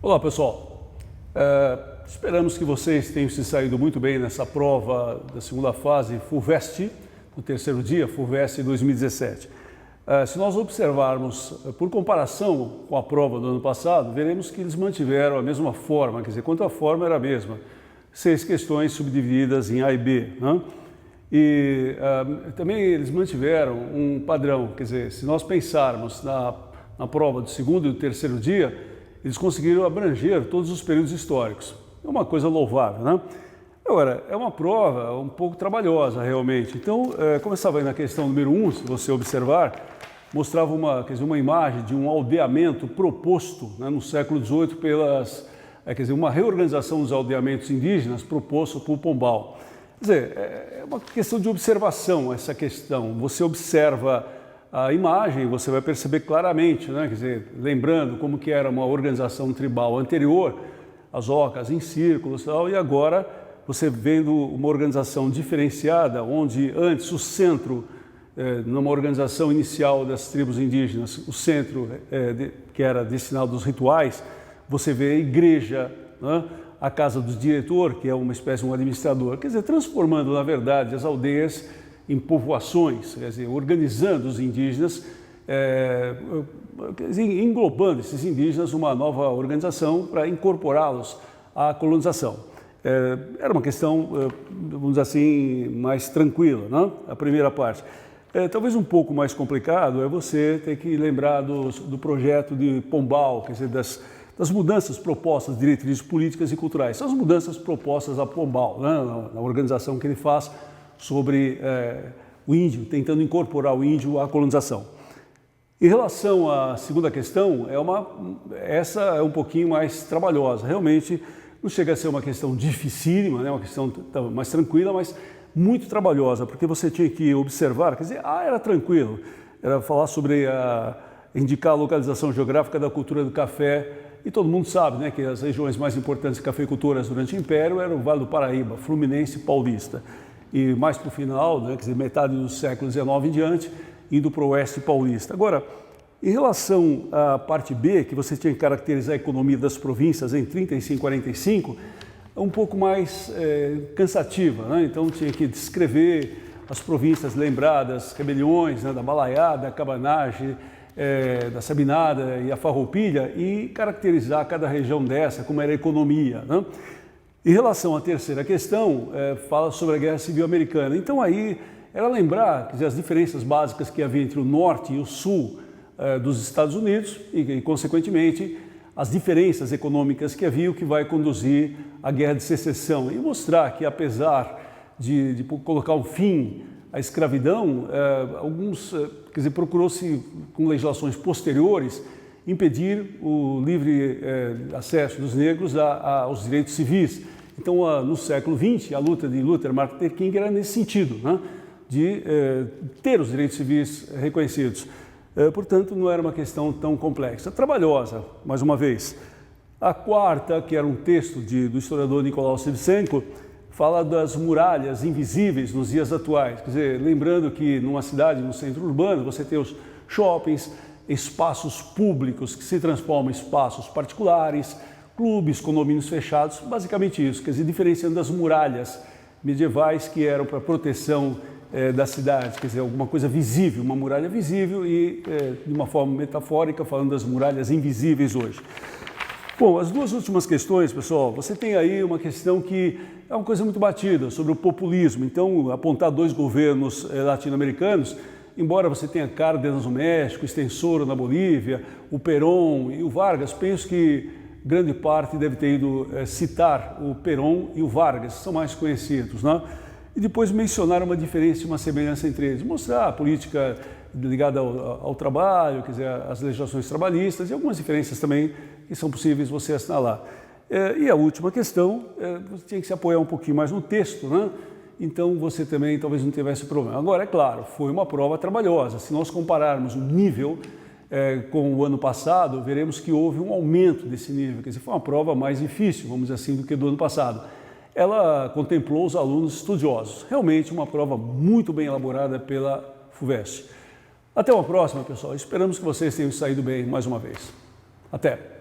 Olá, pessoal. Esperamos que vocês tenham se saído muito bem nessa prova da segunda fase FUVEST, no terceiro dia, FUVEST 2017. Se nós observarmos, por comparação com a prova do ano passado, veremos que eles mantiveram a mesma forma, quer dizer, quanto a forma era a mesma. 6 questões subdivididas em A e B, né? E também eles mantiveram um padrão, quer dizer, se nós pensarmos na prova do segundo e do terceiro dia, eles conseguiram abranger todos os períodos históricos. É uma coisa louvável, né? Agora, é uma prova um pouco trabalhosa, realmente. Então, começava aí na questão número 1, se você observar, mostrava uma imagem de um aldeamento proposto, né, no século XVIII uma reorganização dos aldeamentos indígenas proposto por Pombal. Quer dizer, é uma questão de observação essa questão. Você observa a imagem, você vai perceber claramente, né? Quer dizer, lembrando como que era uma organização tribal anterior, as ocas em círculos e tal, e agora você vendo uma organização diferenciada, onde antes o centro, numa organização inicial das tribos indígenas, o centro que era destinado aos rituais, você vê a igreja, né? A casa do diretor, que é uma espécie de um administrador, quer dizer, transformando, na verdade, as aldeias em povoações, quer dizer, organizando os indígenas, englobando esses indígenas numa nova organização para incorporá-los à colonização. Era uma questão, vamos dizer assim, mais tranquila, né? A primeira parte. Talvez um pouco mais complicado é você ter que lembrar do projeto de Pombal, quer dizer, das mudanças propostas, diretrizes políticas e culturais. São as mudanças propostas a Pombal, né? Na organização que ele faz sobre o índio, tentando incorporar o índio à colonização. Em relação à segunda questão, essa é um pouquinho mais trabalhosa. Realmente não chega a ser uma questão dificílima, né? Uma questão mais tranquila, mas muito trabalhosa, porque você tinha que observar, quer dizer, era tranquilo, era falar sobre indicar a localização geográfica da cultura do café, e todo mundo sabe, né, que as regiões mais importantes de cafeicultoras durante o Império eram o Vale do Paraíba, Fluminense e Paulista. E mais para o final, né, quer dizer, metade do século XIX em diante, indo para o Oeste Paulista. Agora, em relação à parte B, que você tinha que caracterizar a economia das províncias em 35 e 45, é um pouco mais cansativa, né? Então tinha que descrever as províncias lembradas, rebeliões, né, da Balaiada, da Cabanagem, da Sabinada e a Farroupilha, e caracterizar cada região dessa, como era a economia, né? Em relação à terceira questão, fala sobre a Guerra Civil Americana. Então aí era lembrar, quer dizer, as diferenças básicas que havia entre o norte e o sul dos Estados Unidos e, consequentemente, as diferenças econômicas que havia, o que vai conduzir à Guerra de Secessão. E mostrar que, apesar de colocar um fim à escravidão, procurou-se, com legislações posteriores, impedir o livre acesso dos negros aos direitos civis. Então, no século XX, a luta de Luther Martin Luther King era nesse sentido, né? De ter os direitos civis reconhecidos. Portanto, não era uma questão tão complexa. Trabalhosa, mais uma vez. A quarta, que era um texto do historiador Nicolau Shevchenko, fala das muralhas invisíveis nos dias atuais. Quer dizer, lembrando que numa cidade, no centro urbano, você tem os shoppings, espaços públicos que se transformam em espaços particulares, clubes, condomínios fechados, basicamente isso, quer dizer, diferenciando das muralhas medievais que eram para proteção da cidade, quer dizer, alguma coisa visível, uma muralha visível e, de uma forma metafórica, falando das muralhas invisíveis hoje. Bom, as duas últimas questões, pessoal, você tem aí uma questão que é uma coisa muito batida, sobre o populismo. Então, apontar 2 governos latino-americanos, embora você tenha Cárdenas no México, Extensoro na Bolívia, o Perón e o Vargas, penso que grande parte deve ter ido citar o Perón e o Vargas, são mais conhecidos, né? E depois mencionar uma diferença e uma semelhança entre eles, mostrar a política ligada ao trabalho, quer dizer, as legislações trabalhistas e algumas diferenças também que são possíveis você assinalar. E a última questão, você tinha que se apoiar um pouquinho mais no texto, né? Então você também talvez não tivesse problema. Agora, é claro, foi uma prova trabalhosa. Se nós compararmos o nível com o ano passado, veremos que houve um aumento desse nível, quer dizer, foi uma prova mais difícil, vamos dizer assim, do que do ano passado. Ela contemplou os alunos estudiosos. Realmente uma prova muito bem elaborada pela FUVEST. Até uma próxima, pessoal. Esperamos que vocês tenham saído bem mais uma vez. Até!